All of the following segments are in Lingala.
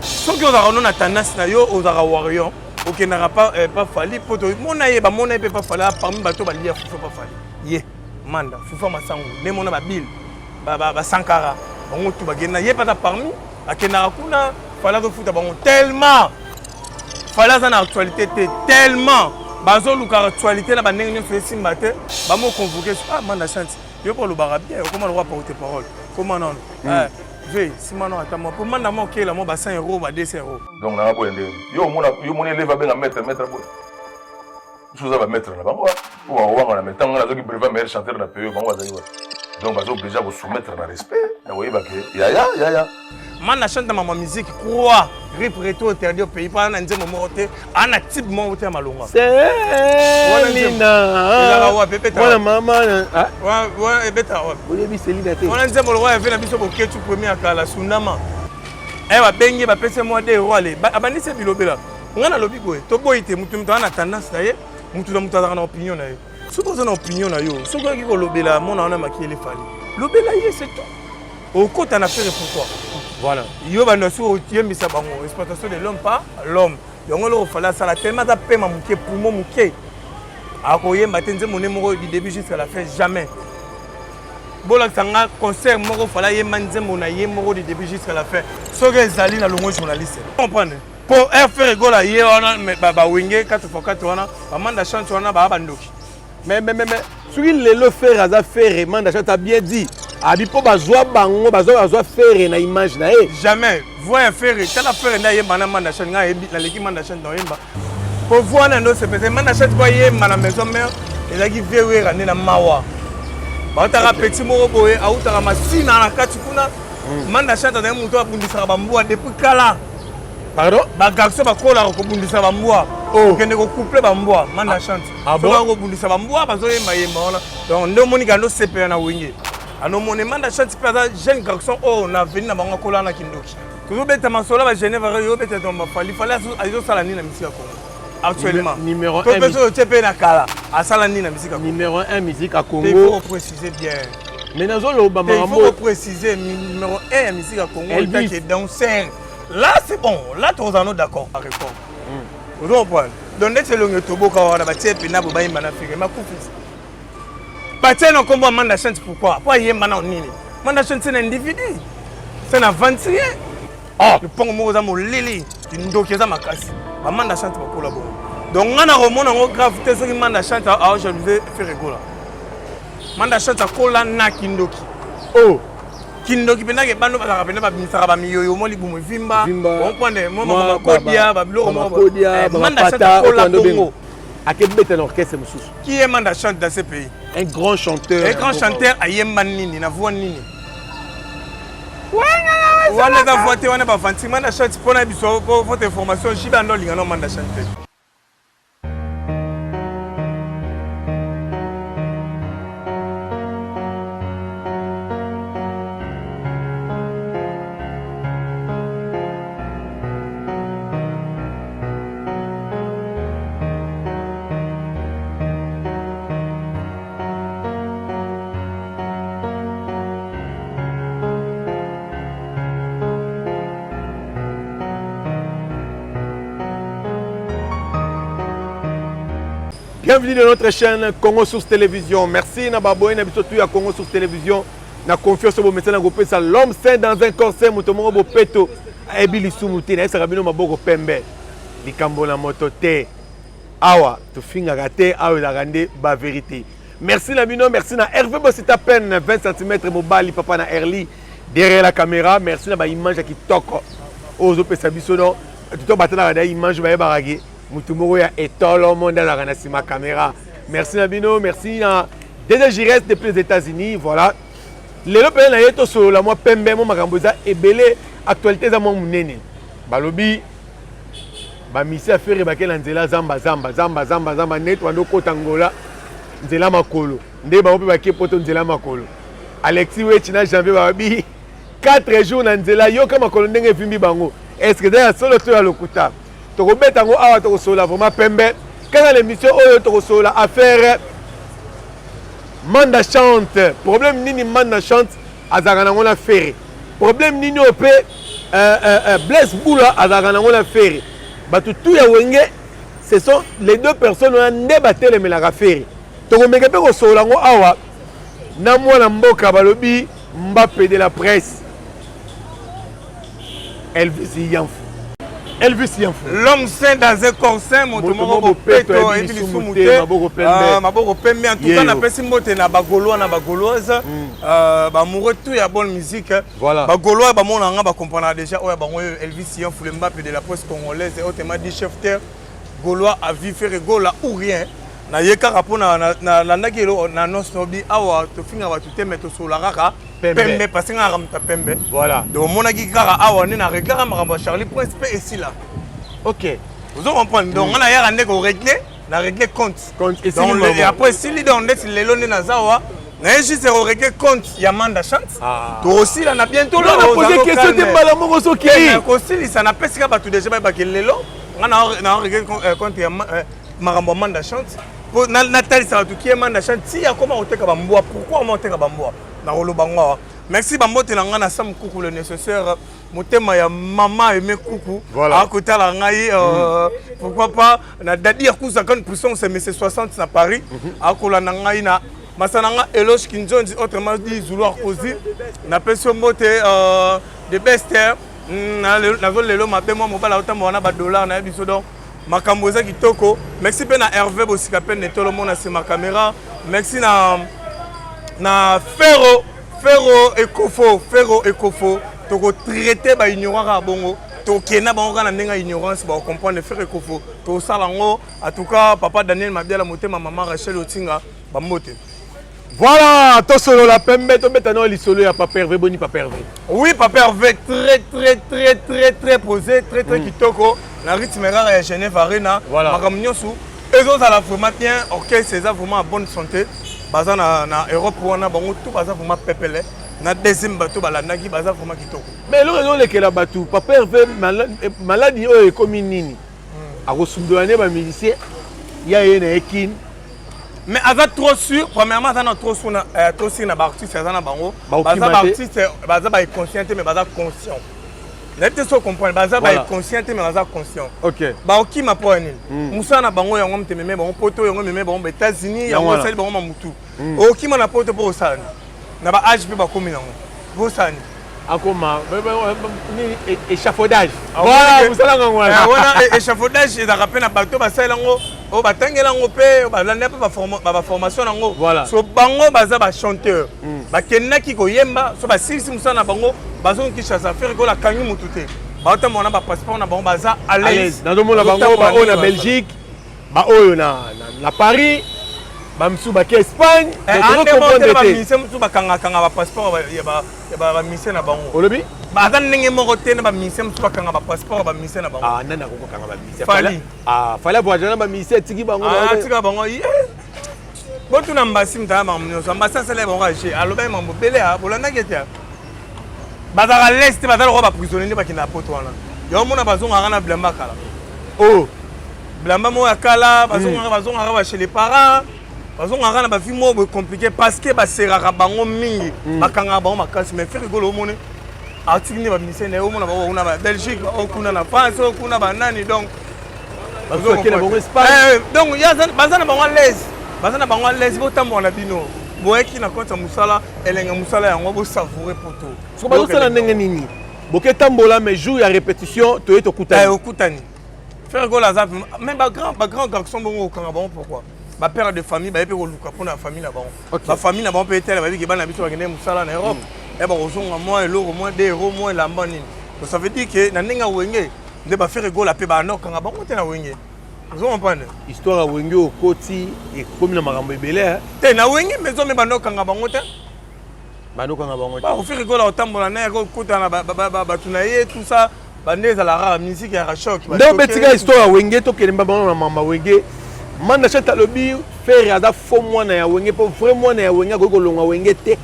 soki ozaka tendance na yo ozaka warrior okendaka pas fali po to mona ye pe pas fali parmi bato balia fufa pas fali ye manda fufa masango ne mona babil ba sankara bango tu bagenda ye pas parmi akendaka kuna fala to futa bango tellement fala za na actualité tellement bazo luka actualité na banenge nyonso esimba te bamo convoquer manda chante yo pour le barabia comment le roi porter parole comment non Ve, si maintenant attends moi pour manda mo kela mo ba 100 euros ba 200 euros. Donc na ko ende. Yo mona leva benga mettre boy. Chose ba mettre na bango. Ou na mettre ngana zoki brevet meilleur chanteur na pays bango azali wa. Donc bazo déjà vous soumettre na respect. Na woyeba ke ya. Manda chante ma musique quoi repreto interdit au pays pas na nzembo moté ana type mo oté malonga. C'est Lina. Voilà maman. Ouais beta ouais. Oyebi Selina te. On nzembo le roi fait na biso boketu premier akala sunama. Ba bengi ba pese mo de roi le. Abandi se bilobela. Ngana lobi boy. To boy te mutu ana tendance na ye. Mutu na opinion na ye. Soki oza na opinion na yo, soki oki kolobela mona wana makili fali. Lobela ye c'est tout. Okota na faire pourquoi? Voilà. Yo bando so yembisa bango exploitation de l'homme pas l'homme. Yongo lo fala sala tellement da pema muke poumon muke. Akoyemba tenze moné moko du début jusqu'à la fin jamais. Bola tanga concert moko fala yemba nzembo na ye moko du début jusqu'à la fin. Soki ezali na longo journaliste. Comprendre? Pour faire rigola ye wana ba wenge 4x4 wana ba manda chante wana ba bandoki. Mais soki lelo faire aza faire manda chante a bien dit. Abipo bazwa bango bazwa faire na image na e. Jamais. Voir faire tala faire na yemba na manda chante nga ebi na leki manda chante na yemba. Pour voir na no se peut manda chante kwa yemba na maison mère ezaki vewe rane na mawa. Ba utaka petit moko boye a utaka masina na kati kuna manda chante na muto abundisa bambua depuis kala. Pardon? Ba garçon ba kola ko bundisa bambua. Kende ko couple bambua manda chante. Bon ko bundisa bambua bazo yemba yemba ona. Donc ndo monika ndo sepe na wenge. Ano mon demande chante pas jeune garçon on a venu na bango kola na kindoki. Toujours bête masola ba Genève yo bête tomba fali azo sala ni na musique ya Congo. Actuellement numéro 1 to beso tepe na kala a sala ni na musique ya Congo. Numéro 1 musique à Congo. Il faut préciser bien. Mais nazo lo ba il faut préciser numéro 1 ya musique à Congo il est danseur. Là c'est bon, là tous en d'accord à répondre. Vous comprenez? Donc c'est le toboka wana ba tepe na bo ba imana fike ma kufi. Batiens non combat manda chante pourquoi? Pourquoi y est maintenant nini? Manda chante c'est un individu. C'est un aventurier. Oh, le pont mo za mo lili, tu ndokeza makasi. Ba manda chante pour collaborer. Donc on a remona ngo gravité ce qui manda chante a je vais faire rigola. Manda chante kola na kindoki. Oh, kindoki penake bando ba rapena ba bimisaka ba miyoyo mo libumo vimba. On prend mo ma kodia ba bilo mo kodia. Manda chante kola Congo. À quel bête un orchestre monsieur? Qui est manda chante dans ce pays? Un grand chanteur. Un grand chanteur a yemba nini na voix nini. Wana da voix te wana ba fanti manda chante pona biso pour votre information jiba ndo lingano manda chante. Bienvenue dans notre chaîne Congo Source Télévision. Merci Nababoy Nabisotu à Congo Source Télévision. Na confiance au médecin Nagopé ça l'homme saint dans un corps saint mutomo bo peto ebili sumuti na sabino maboko pembe. Likambo na moto te. Awa to finga raté awa la rande ba vérité. Merci Nabino, merci na Hervé Bossita à peine 20 cm mobali papa na Erli derrière la caméra. Merci na ba image qui toko. Ozo pesa biso no. Tout batana na image ba baragi. Mutumoro ya etolo monde la ma caméra. Merci Nabino, merci à Dédé Gires depuis les États-Unis, voilà. Les lopé na yeto solo la moi pembe mo makamboza ebele actualité za mo munene. Balobi ba misi a faire ba kela nzela zamba net wando kota ngola nzela makolo. Nde ba ope ba ke poto nzela makolo. Alexis Wechina janvier ba bi 4 jours na nzela yo kama makolo ndenge vimbi bango. Est-ce que da solo to ya lokuta? Tokobeta ngo awa tokosola vraiment pembe quand l'émission oyo tokosola affaire manda chante problème nini manda chante azaka na ngona faire problème nini opé Blaise Boula azalaka nango na Ferry bato tout ya wenge ce sont les deux personnes wana nde batelemelaka Ferry tokomeke mpe kosola yango awa na mwana mboka balobi Mbappé de la presse Elvis Yanfou. L'homme saint dans un corps saint, motomo peto et bilisumute maboko pembe en tout cas na pesi mbote na bagolois na bagoloise ba amoureux tout ya bonne musique bagolois ba mona nga ba comprendre déjà oya bango Elvis Yanfou le Mbappé de la presse congolaise et autrement dit chef terre gaulois à vivre faire gola ou rien na yeka rapona na ndakelo na nosobi awa to finga ba tout mettre sur la raka pembe parce que nga pembe voilà donc mon aki kara awa ni na régler ma Charlie Prince pe ici là ok vous comprenez donc on a ya rendre ko régler na régler compte et après si li donc net les lones na zawa na juste régler compte ya manda chance to aussi là na bientôt là on a posé question de mbala moko soki aussi ça na pesika ba tout déjà ba kelelo na régler compte ya marambo manda chance pour Nathalie ça tout qui est manda chance si ya comment on te ka bamboa pourquoi on te ka bamboa na rolobango merci bambote na nga na sam kuku le nécessaire motema ya maman aimé kuku à côté la ngai pourquoi pas na dadi ya kuza 50% c'est monsieur 60 na Paris à kola na ngai na masananga Eloge Kinjonzi autrement dit Zulu Kozi na peso mbote de best na lelo mabe moi mobala otamba na ba dollar na biso donc makambo za kitoko merci pe na Hervé Bosika pe netolo mona c'est ma caméra merci na Ferro Ecofo toko traiter ba ignorant bongo to kena bango na ndenga ignorance ba comprendre Ferro Ecofo to salango en tout cas papa Daniel Mabiala motema maman Rachel Otinga ba mote voilà to solo la pembe to betano li solo ya papa Hervé boni papa Hervé oui papa Hervé très posé très kitoko na rythme rare ya Genève Arena makambo nyosu ezo za la vraiment bien orchestre c'est vraiment en bonne santé baza na Europe wana bango tout baza vraiment pepele na deuxième bateau balandaki baza vraiment kitoko mais le raison lekela bateau papa Hervé maladie oyo ekomi nini akosumdoane ba musicien ya yena ekin mais aza trop sûr premièrement aza na trop sûr na ba artiste aza na bango baza ba artiste baza ba inconscient mais baza conscient n'était so comprendre baza ba inconscient mais baza conscient OK ba oki ma po nini musa na bango yango mtememe bango poto yango meme bango États-Unis yango sali bango mamutu oki mana poto po osani na ba âge pe ba komi nango bo sani akoma ni échafaudage voilà musala ngwa wana échafaudage et rappel na bato ba sala ngo o batangela ngo pe ba landa pe ba formation nango so bango baza ba chanteur ba kenaki ko yemba so ba sisi musala na bango bazo kishasa faire ko la kanyu mutute ba ta mona ba passeport na bango baza à l'aise na domo la bango ba o na Belgique ba oyo na Paris bamsu ba ke Espagne donc comprendre ba mission mutu ba kanga ba passeport ba mission na bango olobi ba za ndenge moko te na ba mission mutu ba kanga ba passeport ba mission na bango nana ko kanga ba mission fala voyager na ba mission tiki bango tika bango botu na mbasi mta ba mnyoso mbasa sele bango aje aloba mambo bele a bolanda ketia ba za l'est ba za ko ba prisonnier ba kina poto wana yo mona bazonga kana blamba kala blamba mo akala bazonga ba chez les parents bazonga na ba vie mo compliqué parce que ba seraka bango mingi bakanga bango makasi mais fait rigolo mone article ni ba ministère na omona ba Belgique okuna na France okuna ba nani donc bazonga na bango Espagne donc ya bazana bango à l'aise botambo na bino boeki na konta musala elenga musala yango bo savourer poto so bazosala ndenge nini boke tambola mais jour ya répétition to eto kutani okutani faire rigolo azap même ba grand garçon bongo okanga bango pourquoi ba père de famille ba yepe ko luka pour la famille na bango ba famille na bango peut être ba biki bana biso ba kende musala na Europe et ba kozonga moi eloko moi 2 euros moi lamba nini donc ça veut dire que na ninga wenge nde ba faire rigolo pe ba nokanga bango te na wenge vous comprenez histoire ya wenge okoti ekomi na makambo ebele te na wenge mais zo me ba nokanga bango te banokanga bango te ba faire rigolo otambola na ko kutana ba tunaye tout ça bandeza la rare musique ya choc nde betika histoire ya wenge to kelemba bango na mama wenge manda chata lobi faire ada fo mwana ya wenge po vrai mwana ya wenge ko longa wenge te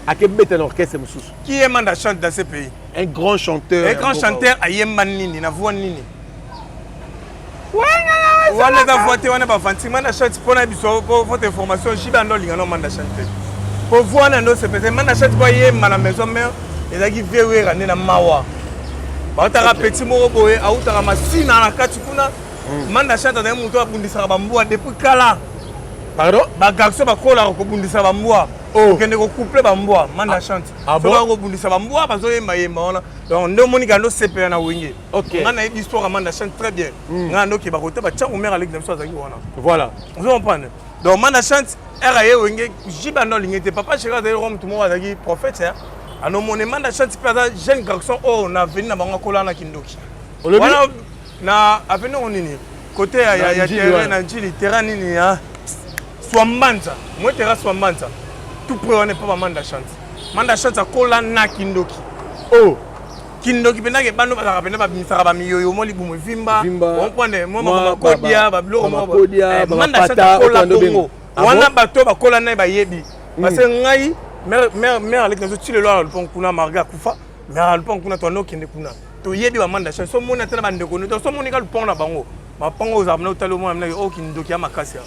akebeta na orchestre mususu qui est manda chante dans ce pays un grand chanteur ayemba nini na voix nini wana da voix te wana ba fanti manda chante pona biso po votre information jiba ndo linga no manda chante po voix na ndo se peut manda chante ko yemba na maison mère ezaki vewe rane na mawa baotaka petit moko boye autaka masina na kati kuna manda chante na moto abundisaka bambwa depuis kala. Pardon? Bagarso bakola kobundisa bambwa. Okende ko couple bambwa manda chante. Soka ko bundisa bambwa bazoyemba yemba wana. Donc ndo moni kando sepela na wenge. Ngana yebi histoire amanda chante très bien. Ngana ki bakote ba tchango mère avec demso azaki wana. Voilà. Vous comprenez? Donc manda chante era ye wenge jiba no lingete papa chéra de Rome tout monde azaki prophète hein. Ano moni manda chante pe jeune garçon oh na venu na bango kola na kindoki. Wana na avenir on nini? Côté ya terrain na njili terrain nini ya Swambanza, moi terrain Swambanza. Tout près on n'est pas manda chante. Manda chante kola na kindoki. Oh, kindoki pena ke bando ba pena ba misara ba miyoyo mo libumu vimba. On prend moi mama kodia ba bloko mo. Manda chante kola bongo. Wana bato ba kola na ba yebi. Parce que ngai mère avec nous tu le loir le pont kuna marga kufa. Mais le pont kuna to no kende kuna. To yebi ba manda chante so mona tena ba ndeko no. So mona ka le pont na bango. Ma pango za mna utalo mo na o kindoki ya makasi.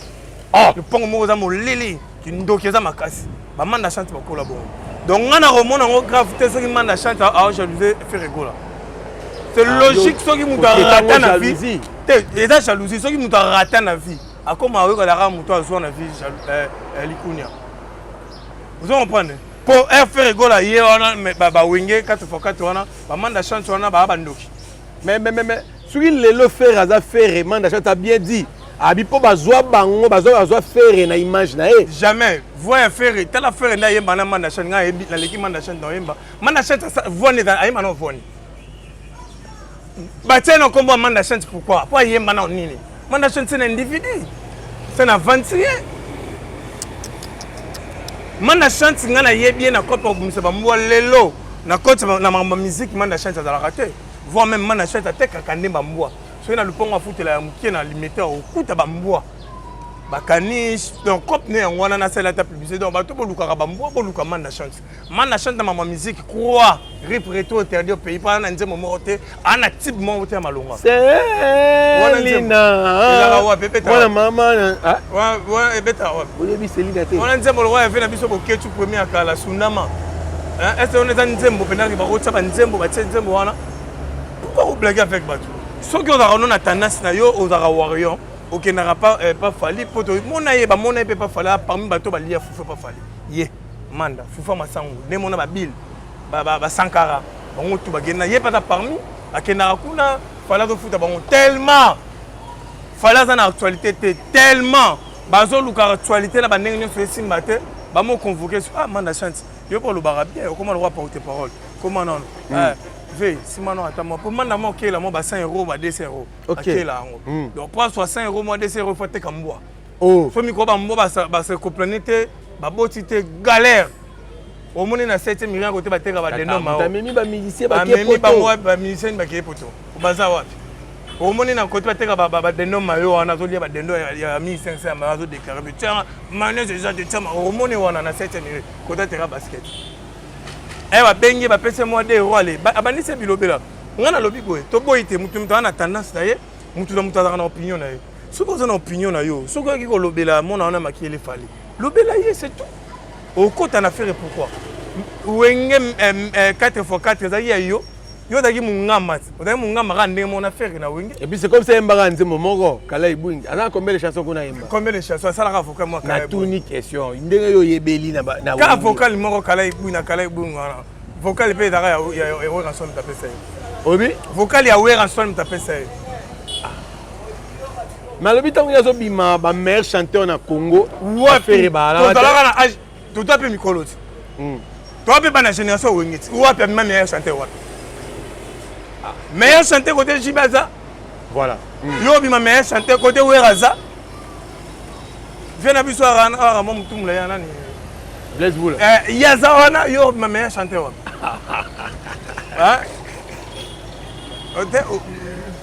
Ah, le pont mo za mo lili kindoki za makasi. Ba manda chante ba kola bongo. Donc on a remonté en gravité ce qui manda chante à jalousie faire rigoler. C'est logique ce qui nous a raté na vie. Et ça jalousie ce qui nous a raté na vie. A comme avec la rame muto azo na vie likunia. Vous comprenez? Pour faire rigoler hier on a ba wenge 4x4 on a ba manda chante on a ba bandoki. Mais ce qui le faire à faire manda chante a bien dit. Abipo bazwa bango bazwa faire na image na e jamais voix faire telle affaire na yemba na manda chante nga na leki manda chante na yemba manda chante voix ne da yemba na voix ba tena kombo manda chante pourquoi pour yemba na nini manda chante c'est un individu c'est un aventurier manda chante nga na yebi na kopa bumisa ba mwa lelo na kote na mamba musique manda chante za la raté voix même manda chante ateka kandemba mbwa so na lupongo afuta la mukie na limiter au kuta bambwa bakanish donc cop ne ngwana na sala ta publicité donc bato boluka bambwa boluka manda chante na mama musique croix rip reto interdit au pays pas na nzemo moté ana type mo te malonga c'est lina wana mama wa ebeta wa oyebi selina te wana nzemo lo wa fait na biso boketu premier kala sunama hein est-ce on est nzembo penaki ba rotsa ba nzembo ba nzembo wana pourquoi vous blaguez avec bato ceux qui ont tendance na yo aux warriors OK n'aura pas fallu pour to mona ye ba mona pe pas fallu parmi bato ba lia fufa pas fallu ye manda fufa masango ne mona ba bil ba sankara bango tu ba gena ye pas parmi akena kuna fala do futa bango tellement fala za na actualité tellement bazo luka actualité na ba ndenge nyo fesi matin ba mo convoquer manda chante yo pour le barabien comment le roi porte parole comment non Ve, si maintenant attends, pour moi, OK, là, moi, 5 €, 200 €. OK, là, donc, pour 60 €, moi, 200 €, faut te comme moi. Oh, faut me quoi, moi, se compléter, botité galère. Au moins, na 7 millions côté battre ba denom ma. Mimi ba musicien ba qui poto. Ba moi ba musicien ba qui poto. Au bazar wapi. Au moins, na côté battre ba denom ma yo, on a zoli ba denom ya 1500 ma zo déclarer. Tiens, mané déjà de tiens, au moins, on a 7 millions côté terrain basket. Eh ba bengi ba pese mo de roi abandise bilobela ngana lobi boye to boyite mutu mutana tendance na ye mutu na mutana na opinion na ye soko za na opinion na yo soko ki ko lobela mona na makiele fali lobela ye c'est tout au kota na faire pourquoi wenge 4x4 za yo yo dagi mungama odagi mungama ka ndenge mona faire na wenge et puis c'est comme ça embaga nzemo moko kala ibwingi ana combien de chansons kuna imba combien de chansons ça la avocat moi na tuni question ndenge yo yebeli na na ka vocal moko kala ibwingi wana vocal pe dara ya ewe ransom tapesa obi vocal ya ewe ransom tapesa malobi tango yazo bima ba meilleur chanteur na Congo wa faire ba la na âge tout a pe mikolo to a pe ba na génération wengeti wa pe même meilleur chanteur wa meilleur chanteur côté Jibaza voilà yo bima meilleur chanteur côté Weraza viens biso ara mo mutumula ya nani Blaise Boula yaza wana yo bima meilleur chanteur wa hein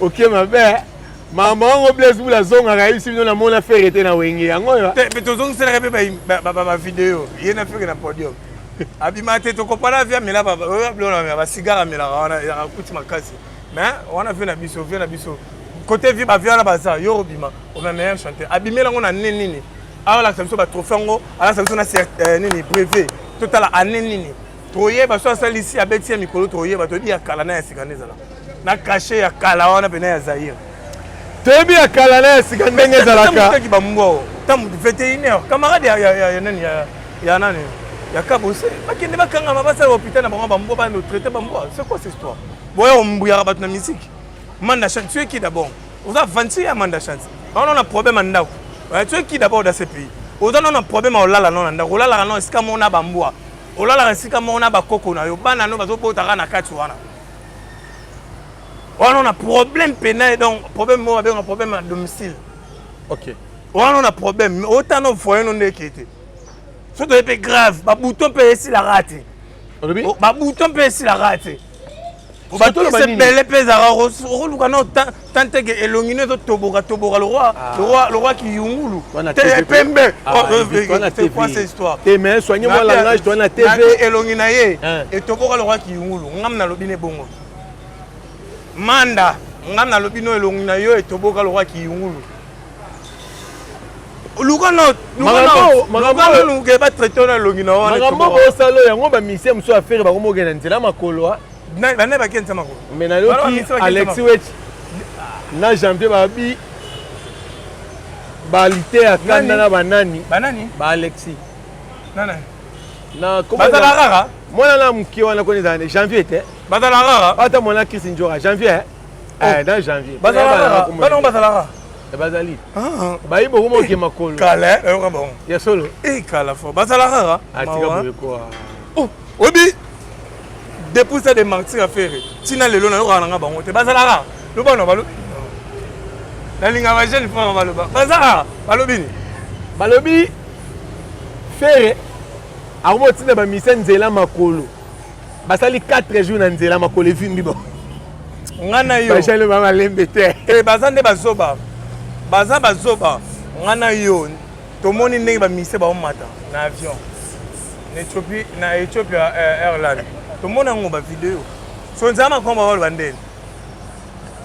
OK ma belle maman Blaise Boula zonga raisi bino na mona faire était na wenge yango yo te to zonga sera ba vidéo yena faire na podium abima te to kopana via mela ba ba cigare mela wana ya kuti makasi mais on a vu na biso côté vie ba via na baza yo bima on a meilleur chanteur abimela ngona nini ala ça biso ba trophée ngo ala ça biso na nini privé total a nini toye ba so sala ici abeti mikolo toye ba to dia kala na ya sikaneza la na caché ya kala wana pena ya Zaire. Tebi ya kala na sika ndenge zalaka. Taki ba mbo. Tamu 21h. Camarade ya nani ya nani? Ya kabose. Bakende bakanga mabasa ya hôpital na bango ba mbo ba no traiter ba mbo. C'est quoi cette histoire? Boya ombuya ba na musique. Manda chante tu es qui d'abord? On a 26 à manda chante. On a un problème en ndako. Tu es qui d'abord dans ce pays? On a un problème au lala non ndako. Au lala non esika mona ba mbo. Au lala esika mona ba koko na yo bana no bazo botaka na kati wana. On a un problème pénal, donc problème moi avec un problème à domicile. Ok. On a un problème. Autant nos foyers non équité. Ce doit être grave. Ba bouton peut ici la rater. Ba bouton peut ici la rater. Ba tout c'est belle pesara. Rôle quand tant que elongine de toboga le roi qui yungulu. T'es pembe. C'est quoi cette histoire? T'es mais soignez-moi la langage toi na TV elongine yé et toboga le roi qui yungulu. Ngam na lobine bongo. Manda, ngam na lobino elongina yo et toboka le roi qui yungulu. Lugano ba traiter na elongina wana. Magambo bo salo yango ba mission muso affaire ba komo gena nzela makolo. Na ne ba kenza makolo. Mais na loki Alexis Wech na janvier ba bi ba lité akanda na banani. Banani? Ba Alexis. Nana. Na comment Bazala rara. Moi na mki wana koni za janvier te. Bazala rara. Ata mona Christine Jora janvier. Dans janvier. Bazala rara. Bazala rara. Bazali. Ba ibo komo ke makolo. Kala, e bon. Ya solo. E kala fo. Bazala rara. Atika ko. Oh, obi. Depuis ça de mentir à faire. Tina lelo na yo kana nga bango te. Bazala rara. Lo bano balo. La linga va jeune fois balo ba. Bazala balobi. Balobi faire akomo tina ba mission nzela makolo. Basali 4 jours na nzela makolo vimbi bon. Ngana yo. Bachale mama lembete. Bazande bazoba. Baza bazoba. Ngana yo. Tomoni ndenge ba mise ba mata na avion. Na Ethiopia Airlines. Tomona ngo ba vidéo. So nzama komba ba bandeni.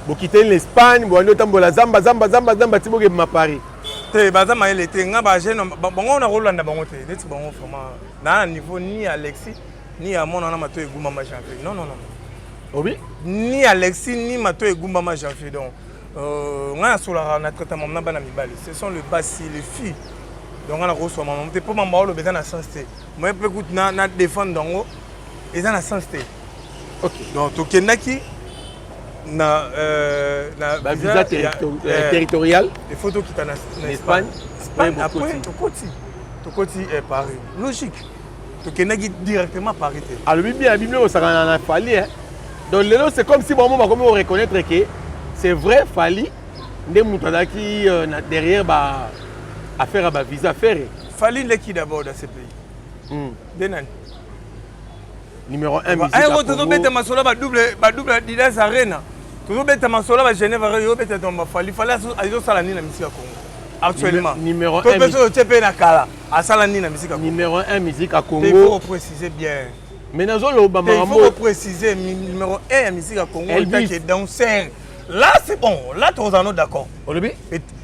Bokite l'Espagne, bo ando tambola zamba tiboke ma Paris. Te baza ma ele te nga ba jeune bango na rolanda bango te. Neti bango vraiment na niveau ni Alexis ni à mon na mato eguma ma janvier. Non. Oui. Ni Alexis ni mato eguma ma janvier donc nga sola na traitement na bana mibali. Ce sont le bassi les filles. Donc on a reçu maman te pour maman le besoin na sens te. Moi peut écoute na défendre dango et ça na sens te. OK. Donc to kenaki na visa territorial les photos qui t'en en Espagne après to koti Paris logique to kenaki directement Paris te. Alors bien au ça na Fali hein. Donc lelo c'est comme si bon va comme reconnaître que c'est vrai Fali ndé mutadaki derrière ba affaire ba visa faire. Fali le qui d'abord dans ce pays. Denan numéro 1 musique. Ay go to beta masola ba double Didas Arena. To beta masola ba Genève yo beta tomba Fali azo sala ni na musique à Congo. Actuellement numéro 1 to beso tepe na kala asala ni na musique à Congo. Numéro 1 musique à Congo. Il faut préciser bien. Mais nazo lo ba marambo. Il faut préciser numéro 1 musique à Congo qui est danseur. Là c'est bon, là tous en autres d'accord.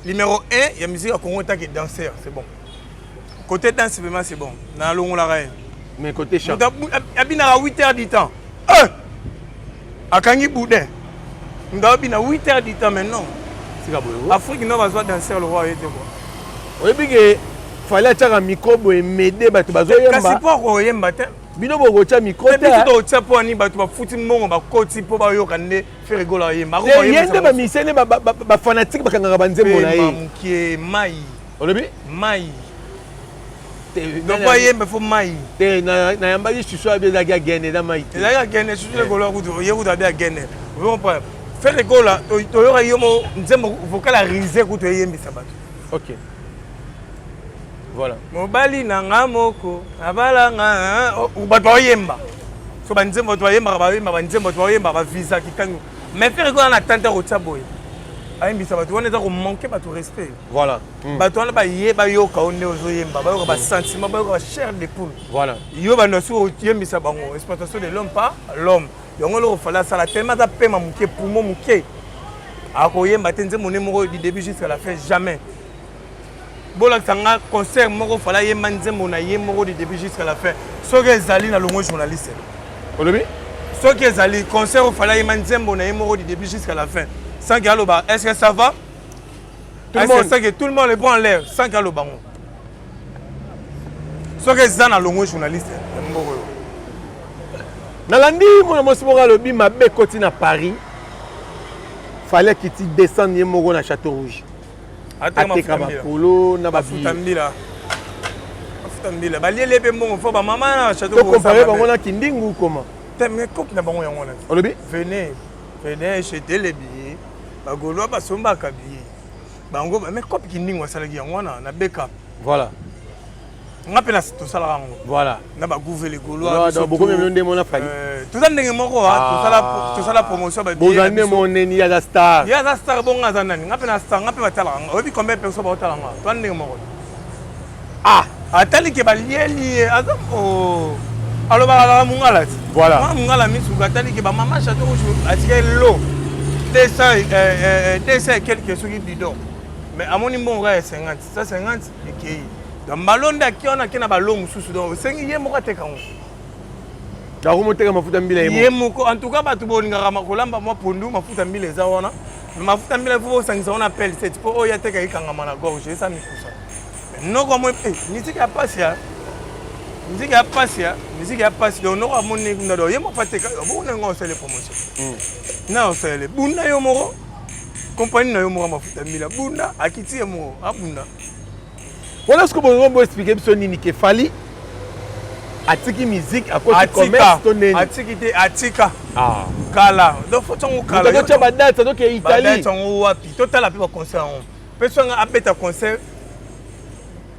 Numéro 1 il y a musique à Congo qui est danseur, c'est bon. Côté danse vraiment c'est bon. Na longo la reine. Mais côté chant. Abina à 8h du temps. Akangi boudin. Ndabina 8h du temps maintenant. C'est ka boyo. Afrique no bazwa danser le roi était quoi. Oui bige fallait tchaka micro boy m'aider bato bazo yemba. Kasi po ko yemba te. Bino bogo tcha micro te. Bino to tcha po ani bato ba futi mbongo ba koti po ba yo kande faire rigola yemba. Yende ba misene ba fanatique ba kangaka banzembo na ye. Qui mai. Olobi? Mai. Donc pas yemba fo mai. Te na yamba ji susu abi da gene da mai. Da gene susu le golo ku to yeku da bia gene. Vous comprenez? Faire rigola to yo yomo nzembo vocal à riser ku to yembi sabato. OK. Voilà. Mobali na ngamoko abala nga bato yemba. So banzembo to yemba ba nzembo to yemba ba visa kikango. Mais faire rigola na tante ko tsaboy. Ayembi sabato on est à manquer bato respect. Voilà. Bato na ba yeba yo ka on ozo yemba ba yo ba sentiment ba yo ba chair de poule. Voilà. Yo ba no so yembi sabango exploitation de l'homme par l'homme. Yongo lo fala sala tellement da pema muke poumon muke. Akoyemba tenze monemo du début jusqu'à la fin jamais. Bola sanga concert moko fala yemba nzembo na yembo du début jusqu'à la fin. Soke ezali na longo journaliste. Olobi? Ce qui est allé, concert au Fala Imanzembo, on a eu du début jusqu'à la fin. Sans Galoba, est-ce que ça va? Tout le monde est bon en l'air, sans Galoba. Ce qui est dans le journaliste. Nalandi, mon monsieur Lobi m'a bécoté à Paris. Fallait qu'il descende Yemoro dans Château Rouge. Attends, polo na ba futambila. Futambila. Ba lié be mon fo ba maman na Château Rouge. Comparé ba ngona kindingu comment? Mais coupe na bango yango na. Olobi? Venez acheter les billets. Ba golo ba somba ka billet. Bango mais coupe kindingu asalaki yango na beka. Voilà. Ngapela tout ça là. Voilà. Na ba gouver les golo. Donc beaucoup même ndé mona fali. Tout ça ndenge moko tout ça la promotion ba billet. Bozane mon neni ya da star. Ya da star bonga zanani. Ngapela star ngapela tala. Obi combien de personnes ba tala nga. Tout ndenge moko. Ah, atali ke ba lié azam oh. Alors ba mungala. Voilà. Mungala misu atali ke ba mama Château Rouge atike lo. 200 quelques souris bidon. Mais à mon niveau, on a 50. Ça, 50, et qui est. Dans le ballon qui on a qui n'a pas l'homme sous donc c'est il y a mon côté quand. La remontée comme mafuta mbila yemo. Yemo en tout cas ba tu bolinga rama kolamba moi pondu mafuta mbila za wana. Mafuta mbila faut sangisa on appelle c'est pour oya teka ikanga mana gorge ça mi kusa. Non comme musique a passé. Musique a passé donc non à mon niveau non yemo pas teka bon on fait les promotions. Non c'est les bunda yo moro. Compagnie na yo moro mafuta mbila bunda akiti yemo abunda. Voilà ce que vous pouvez expliquer sur Nini Kefali. Atiki musique à cause du commerce tonné. Atika. Ah. Kala. Donc faut qu'on kala. Donc tu as date donc Italie. Date on wapi. Total a pu concert on. Personne a bête concert.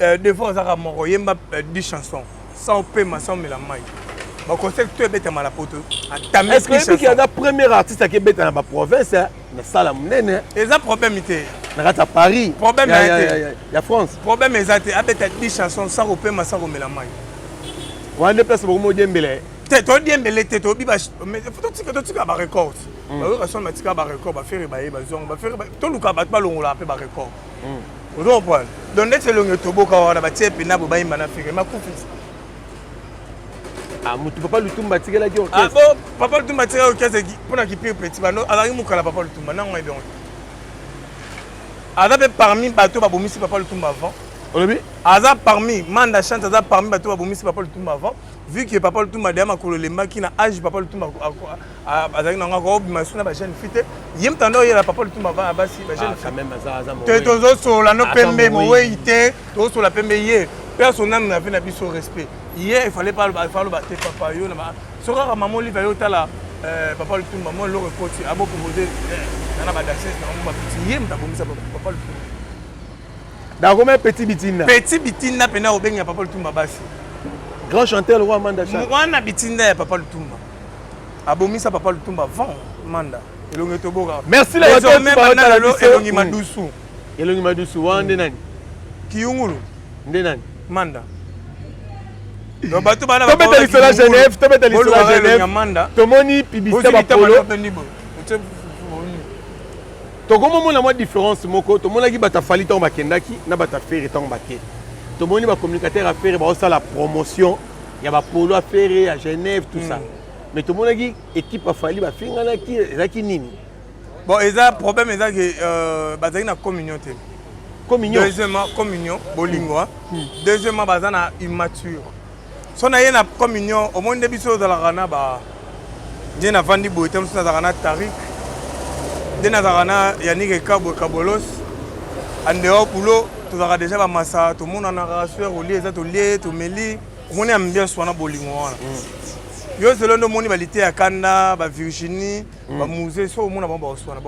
Devant ça moko yemba 10 chansons. Sans paiement sans melamai. Ba concert tout est bête mal à poto. Est-ce que il y a un premier artiste qui est bête dans la province na sala munene. Et ça problème était à Paris. Problème il y a France. Problème exact avec 10 chansons sans repère sans melamai. On déplace pour mo Dembélé. Teto Dembélé teto bi ba mais faut tika ba record. Ba son ma tika ba record ba faire ba zong ba faire to luka ba longola pe ba record. Vous comprenez? Donc c'est le tobo ka wana ba tie pena bo ba imana faire ma kufi. Ah mutu papa Lutumba tika la ki orchestre. Ah bon papa Lutumba tika orchestre pour na ki petit ba no ala mu kala papa Lutumba na ngoi donc. Ada parmi bateau ba bomisi papa Lutumba avant. Aza parmi Manda chante aza parmi bateau ba bomisi papa Lutumba avant. Vu que papa Lutumba derrière makolo lemba ki na âge papa Lutumba azaki na ngako bi masuna ba jeune fille. Yem tando yela papa Lutumba avant abasi ba jeune quand même aza mo. Te tozo so la no pembe mo weite, to so la pembe ye. Personne n'a fait na biso respect. Hier il fallait pas te papa yo na ba. Sora maman li va yo tala papa Lutumba moi le reporter abo proposer na ba d'accès na mo petit yem ta bomisa papa Lutumba. D'accord, petit bitina. Petit bitina pena obenga papa Lutumba basi. Grand chanteur le roi Manda Chan. Mwana bitina ya papa Lutumba. Abomisa papa Lutumba vent Manda. Elongi toboka. Merci la radio Manda lo elongi madusu. Elongi madusu wande nani? Kiyungulu. Nde nani? Manda. Donc bato bana ba. Tombe talisala Genève, tombe talisala Genève. Manda. Tomoni publicité ba polo. Togomo mona moi différence moko to mona ki bata fali ton bakendaki na bata faire ton baké. To moni ba communicateur à faire ba ça la promotion, il y a ba polo à faire à Genève tout ça. Mais to mona ki équipe a fali ba fingana ki ezaki nini. Bon, eza problème eza que bazaki na communion te. Communion. Deuxièmement communion bolingo. Deuxièmement bazana immature. So na yena communion au monde biso za la rana ba dina vandi boitem so za rana tarik. Dena zarana Yannick Kabo Kabolos andeo pulo tozaka déjà ba massa tout monde na rassueur au lieu to lié to meli on est ambiance wana bolingo wana yo zelo ndo moni balité ya Kanda ba Virginie ba musée so mona ba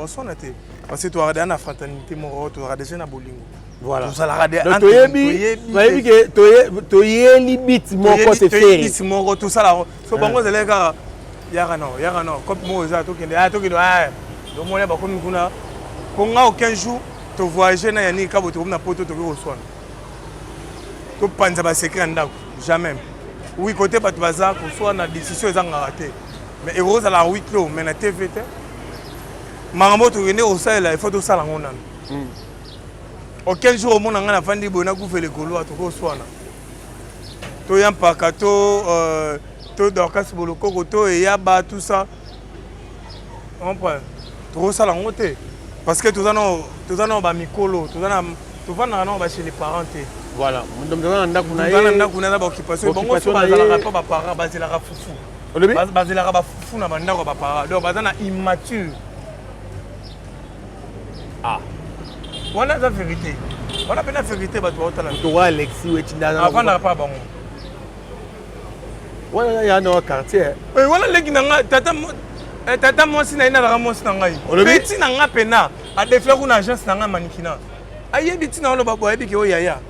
sona te parce que to regarder na fraternité moro to regarder déjà na bolingo voilà to sala regarder to yebi ke to yeli bit moko te faire bit moko to sala so bango zeleka yaka no comme mo za to kende to kido donc moi ba komi kuna ponga aucun jour to voyager na Yannick Kabo to na poto to ko to panza ba secret ndako jamais oui côté bato baza ko soit na décision ezanga raté mais heureusement la 8 kilo mais na TVT mangambo to rende au sala il faut to sala ngona aucun jour au monde nga na fandi bona ku fele kolo to ko soit na to yampa ka to to Dorcas Bolokoko to Eyaba tout ça on prend trop ça lango te parce que tout ça non ba mikolo tout ça tout va non ba chez les parents te voilà on ndako na ye on ndako na ba occupation bongo so ba la pas ba parents ba zela fufu ba zela ba fufu na bandako ba parents donc ba na immature ah voilà la vérité on a la vérité ba to otala to wa Alexis wetinda avant na pas bango voilà ya no quartier voilà leki na nga tata mwasi na ina la mwasi na ngai petit na nga pena a défler une agence na nga manikina ayebi tina ono babo ayebi ke o yaya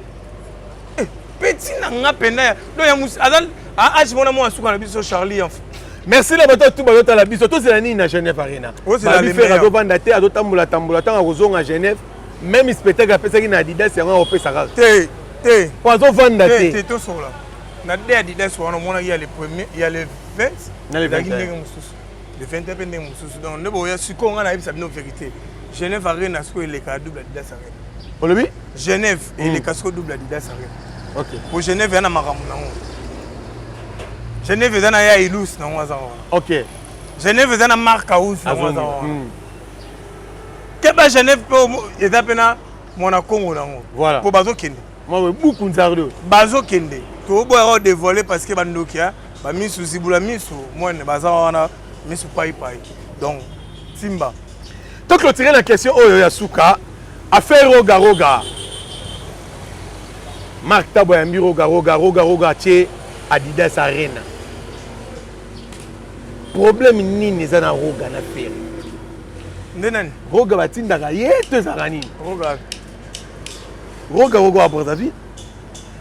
petit na nga pena do ya musi azal a jimona mo asuka na biso Charlie enfin merci la bato tout bato la biso to c'est la ni na Genève Arena ba bi faire ado banda te ado tambola tanga kozonga à Genève même spectacle apesa ki na Adidas yango opesa ka te pozo vanda te to sola na de Adidas wana mona il y a le premier il y a le 20 na le 20 le 20 pe ndenge mususu donc ndebo ya siko nga na yebisa bino vérité Genève Arena siko il est ka double Adidas Arena olobi Genève il est casco double Adidas Arena OK pour Genève yana makamu nango Genève yana ya ilus nango aza OK Genève yana marque house nango aza ke ba Genève po eza pena mona Congo nango voilà po bazo kende moi beaucoup nzardo bazo kende to boya dévoiler parce que bandokia ba misu zibula misu moi ne baza wana misu pai donc Simba to clôturer la question oyo ya suka affaire roga Marc Tabo ya mbiro roga tche Adidas Arena problème nini za na roga na faire ndenani roga batindaka yeto ezaka nini roga a Brazzaville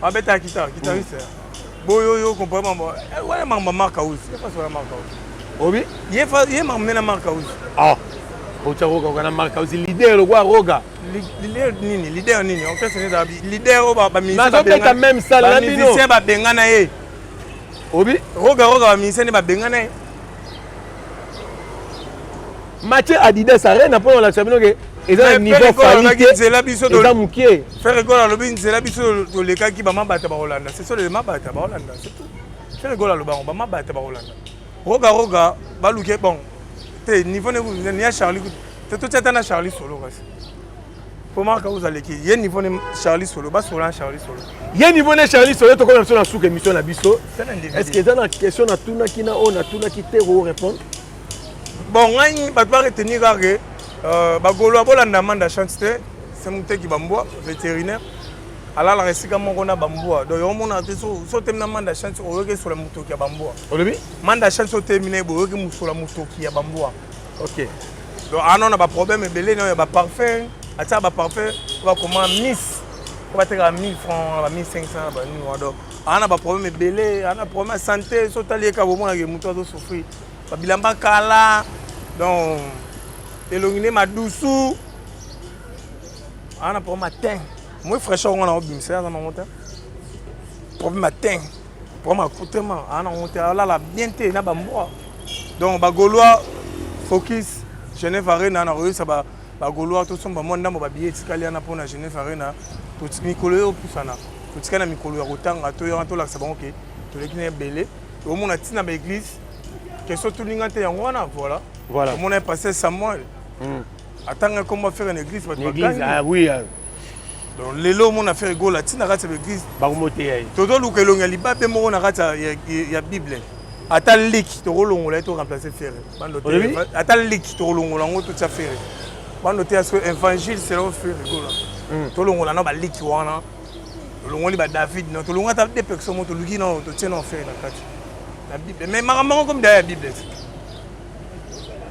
abeta guitariste boyo comprends moi ouais mama marque house c'est pas sur la marque house obi ye mama na marque house ah ocha roga na marque house leader le quoi roga leader nini on peut se dire leader ba musicien ba benga même ça la bino musicien ba benga na ye obi roga ba musicien ba benga na ye Mathieu Adidas Arena pour la champion que eza niveau qualité nzela biso eza mukie faire rigolo lobi nzela biso to leka ki ba mabata ba Hollande c'est ça le mabata ba Hollande c'est tout faire rigolo loba ba mabata ba Hollande roga ba luke bon te niveau ne ni a Charlie te to tata na Charlie solo kasi pour marque vous allez qui y a niveau ne Charlie solo ba solo Charlie solo ye niveau ne Charlie solo to comme na souka émission na biso est-ce que eza na question na tuna kina o na tuna ki te répondre bon ngai ba doit retenir que ba golo bolanda manda chantiste c'est mon qui bamboa vétérinaire ala la resika moko na bamboa donc yo mona te so temna manda chantiste o yoke sur la motoki ya bamboa olobi manda chantiste o terminer bo yoke musula motoki ya bamboa OK donc ana ba problème belé no ya ba parfum ata ba parfum ba comment miss ba te 1000 francs ba 1500 ba ni wado ana ba problème belé ana problème santé so tali ka bo mona ke muto zo souffrir ba bilamba kala donc elongine madusu ana pour matin moi fraîcheur on a obimisa ça monter pour matin pour ma coûtement ana monter là la bien té na bamboa donc ba gaulois focus Genève Arena na réussi ba gaulois tout son ba monde ba billet tikali ana pour na Genève Arena tout mikolo au pusana tout tikana mikolo ya kotanga to yo to la sabon OK to lekine belé au monde tina ba église question tout lingante yango wana voilà on a passé Samuel attends comment faire une église ah oui donc lelo on a fait gola tina kati l'église ba moté todo lukelonga libabe mo na kati ya bible ata lik to rolongola to remplacer faire bando ata lik to rolongola ngo to tsa faire bando te aso évangile c'est là faire gola to longola na ba lik wana longoli ba David no to longa ta de personnes to luki no to tena faire na kati la bible mais maman comme derrière la bible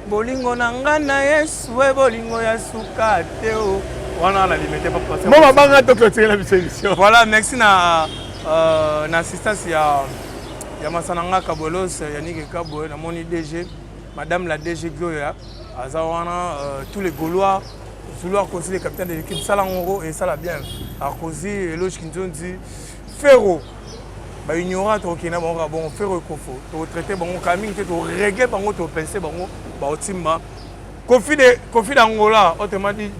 bolingo na ngana Yesu we bolingo ya suka teo wana la limite pas passer moi banga to clôturer la émission voilà merci na assistance ya Masananga Kabolos Yannick Kabo na moni DG madame la DG Gloria azawana tous les Gaulois vouloir conseiller le capitaine de l'équipe Salangoro et ça la bien à causer Eloge Kinzondi Ferro ba ignorant to kina bon Ferro Kofo to traiter bon kaming to reggae bango to penser bango ba otimba Kofi d'Angola autrement dit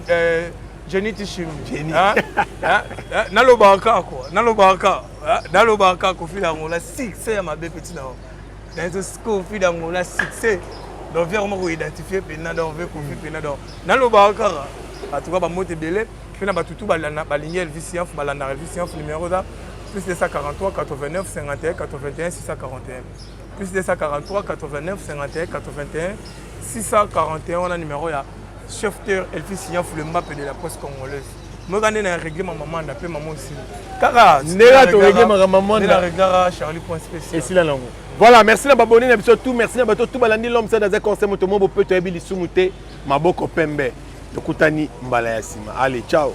Jenny Tishim Jenny nalobaka quoi nalobaka Kofi d'Angola si c'est ma belle petite dans ce scope dans mon succès donc vraiment identifier pena donc veut confier pena donc dans le bakara en tout cas ba moto belé pena ba tutu ba ligne Elvis Yanf ba landa Elvis Yanf numéro da plus de 143 89 51 81 641 plus de 143 89 51 81 641 on a numéro ya chauffeur Elvis Yanf le map de la poste congolaise. Moi quand on a réglé ma maman d'appel maman aussi. Kara, Nera to réglé ma maman de la régara Charlie point spécial. Et si la langue. Voilà, merci na baboni na biso tout, merci na bato tout balandi l'homme ça dans un conseil moto mo peut to ebi lisumuté maboko pembe. Tokutani mbala ya sima. Allez, ciao.